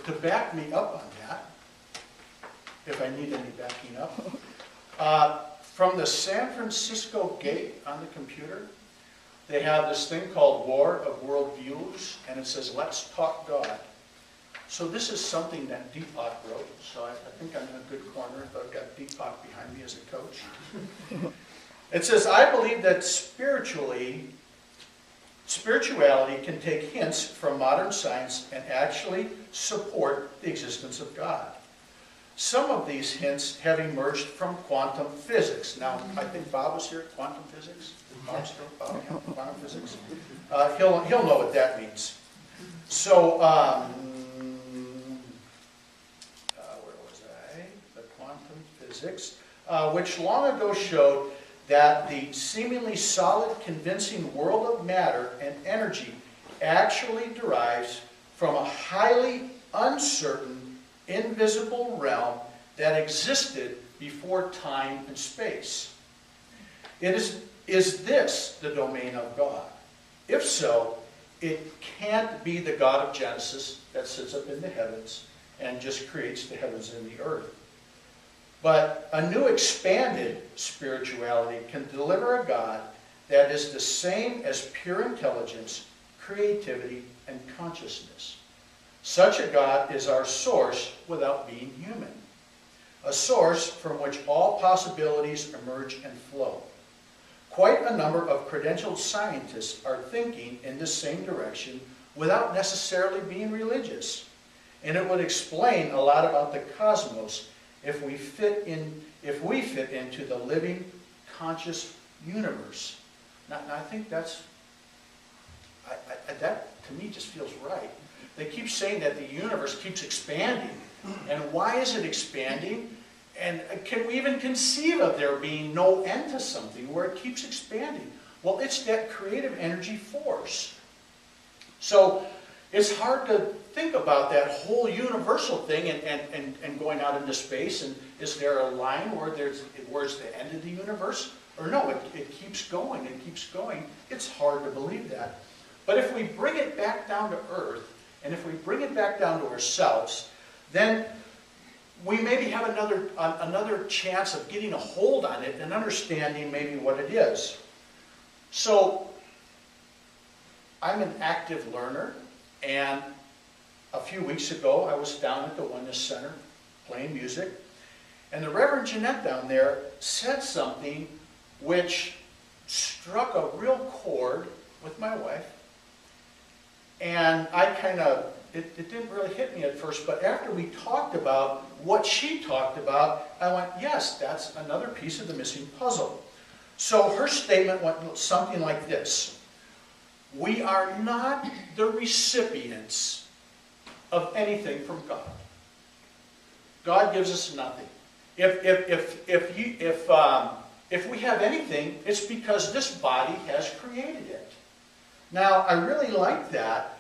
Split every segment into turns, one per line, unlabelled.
to back me up on that, if I need any backing up, from the San Francisco Gate on the computer, they have this thing called War of Worldviews, and it says, "Let's talk God." So this is something that Deepak wrote, so I think I'm in a good corner if I've got Deepak behind me as a coach. It says, "I believe that spirituality can take hints from modern science and actually support the existence of God. Some of these hints have emerged from quantum physics." Now, I think Bob was here at quantum physics. Bob still? Bob, yeah, quantum physics. He'll know what that means. So, where was I? The quantum physics, which long ago showed that the seemingly solid, convincing world of matter and energy actually derives from a highly uncertain, invisible realm that existed before time and space. Is this the domain of God? If so, it can't be the God of Genesis that sits up in the heavens and just creates the heavens and the earth. But a new expanded spirituality can deliver a God that is the same as pure intelligence, creativity, and consciousness. Such a God is our source without being human, a source from which all possibilities emerge and flow. Quite a number of credentialed scientists are thinking in this same direction without necessarily being religious. And it would explain a lot about the cosmos if we fit into the living, conscious universe. Now I think that to me just feels right. They keep saying that the universe keeps expanding. And why is it expanding? And can we even conceive of there being no end to something where it keeps expanding? Well, it's that creative energy force. So it's hard to think about that whole universal thing and going out into space. And is there a line where's the end of the universe? Or no, it keeps going, it keeps going. It's hard to believe that. But if we bring it back down to earth, and if we bring it back down to ourselves, then we maybe have another chance of getting a hold on it and understanding maybe what it is. So, I'm an active learner, and a few weeks ago I was down at the Oneness Center playing music, and the Reverend Jeanette down there said something which struck a real chord with my wife, and it didn't really hit me at first, but after we talked about what she talked about, I went, yes, that's another piece of the missing puzzle. So her statement went something like this: we are not the recipients of anything from God. God gives us nothing. If we have anything, it's because this body has created it. Now, I really like that.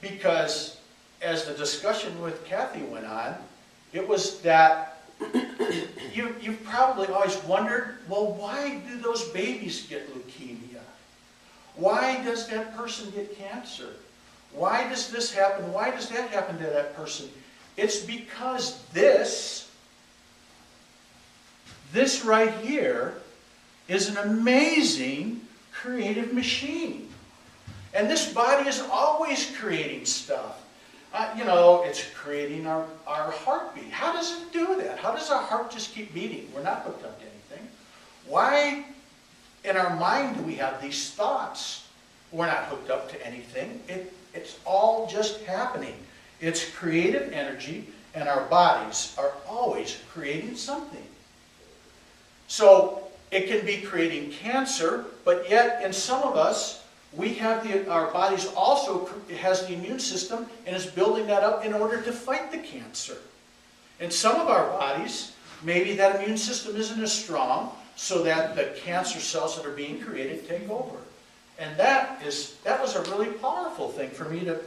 Because as the discussion with Kathy went on, it was that you've probably always wondered, well, why do those babies get leukemia? Why does that person get cancer? Why does this happen? Why does that happen to that person? It's because this right here is an amazing creative machine. And this body is always creating stuff. It's creating our heartbeat. How does it do that? How does our heart just keep beating? We're not hooked up to anything. Why in our mind do we have these thoughts? We're not hooked up to anything. It's all just happening. It's creative energy, and our bodies are always creating something. So it can be creating cancer, but yet in some of us, we have our bodies also has the immune system and is building that up in order to fight the cancer. In some of our bodies, maybe that immune system isn't as strong, so that the cancer cells that are being created take over. And that was a really powerful thing for me to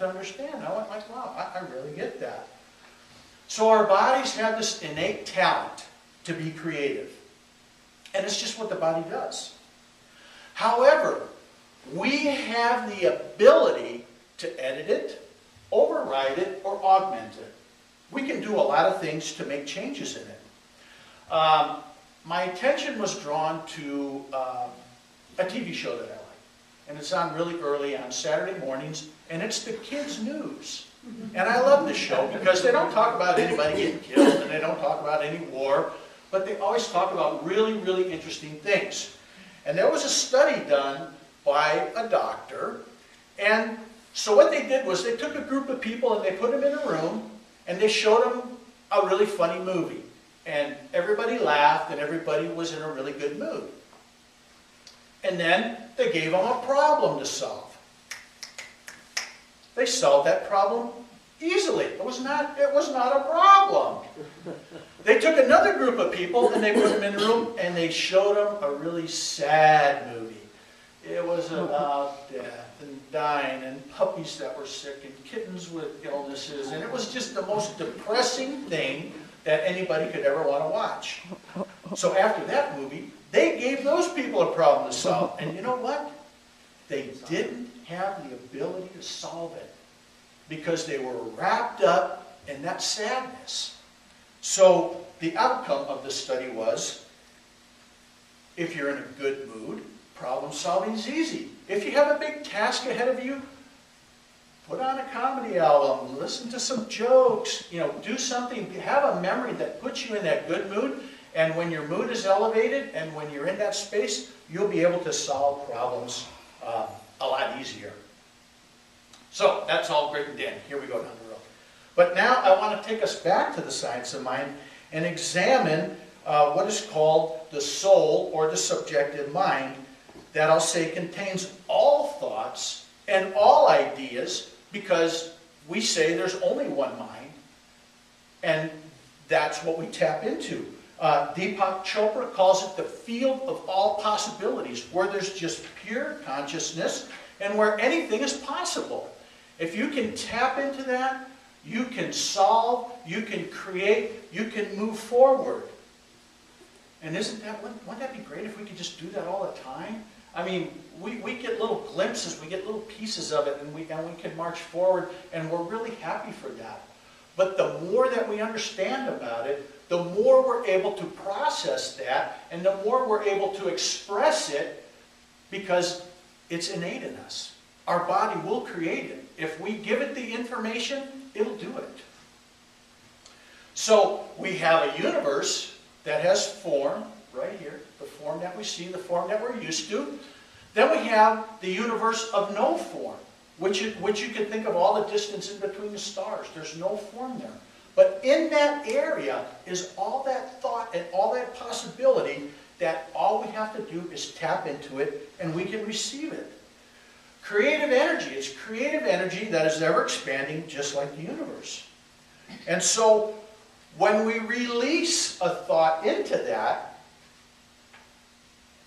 understand. I went like, wow, I really get that. So our bodies have this innate talent to be creative. And it's just what the body does. However, we have the ability to edit it, override it, or augment it. We can do a lot of things to make changes in it. My attention was drawn to a TV show that I like. And it's on really early on Saturday mornings, and it's the kids' news. And I love this show because they don't talk about anybody getting killed, and they don't talk about any war, but they always talk about really, really interesting things. And there was a study done by a doctor, and so what they did was they took a group of people and they put them in a room, and they showed them a really funny movie. And everybody laughed, and everybody was in a really good mood. And then they gave them a problem to solve. They solved that problem easily. It was not a problem. They took another group of people and they put them in a room and they showed them a really sad movie. It was about death and dying and puppies that were sick and kittens with illnesses, and it was just the most depressing thing that anybody could ever want to watch. So after that movie, they gave those people a problem to solve. And you know what? They didn't have the ability to solve it because they were wrapped up in that sadness. So the outcome of the study was, if you're in a good mood, problem solving is easy. If you have a big task ahead of you, put on a comedy album, listen to some jokes, do something, have a memory that puts you in that good mood. And when your mood is elevated and when you're in that space, you'll be able to solve problems a lot easier. So that's all great and dandy. Here we go down the road. But now I want to take us back to the science of mind and examine what is called the soul or the subjective mind that I'll say contains all thoughts and all ideas, because we say there's only one mind, and that's what we tap into. Deepak Chopra calls it the field of all possibilities, where there's just pure consciousness and where anything is possible. If you can tap into that, you can solve, you can create, you can move forward. And wouldn't that be great if we could just do that all the time? I mean, we get little glimpses, we get little pieces of it, and we can march forward, and we're really happy for that. But the more that we understand about it, the more we're able to process that, and the more we're able to express it, because it's innate in us. Our body will create it. If we give it the information, it'll do it. So we have a universe that has form, right here, the form that we see, the form that we're used to. Then we have the universe of no form, which you can think of all the distance in between the stars. There's no form there. But in that area is all that thought and all that possibility that all we have to do is tap into it and we can receive it. Creative energy. It's creative energy that is ever expanding, just like the universe. And so when we release a thought into that,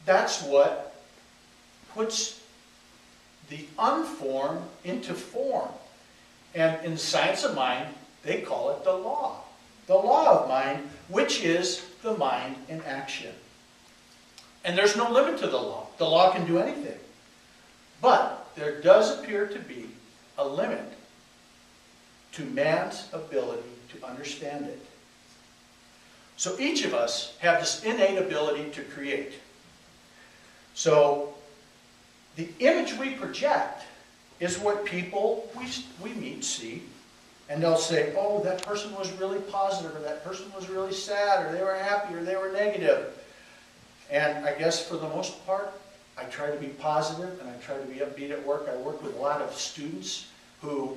that's what puts the unformed into form. And in science of mind, they call it the law. The law of mind, which is the mind in action. And there's no limit to the law. The law can do anything. But there does appear to be a limit to man's ability to understand it. So each of us have this innate ability to create. So the image we project is what people we meet see. And they'll say, oh, that person was really positive, or that person was really sad, or they were happy, or they were negative. And I guess for the most part, I try to be positive, and I try to be upbeat at work. I work with a lot of students who,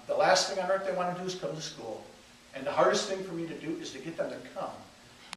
the last thing on earth they want to do is come to school. And the hardest thing for me to do is to get them to come.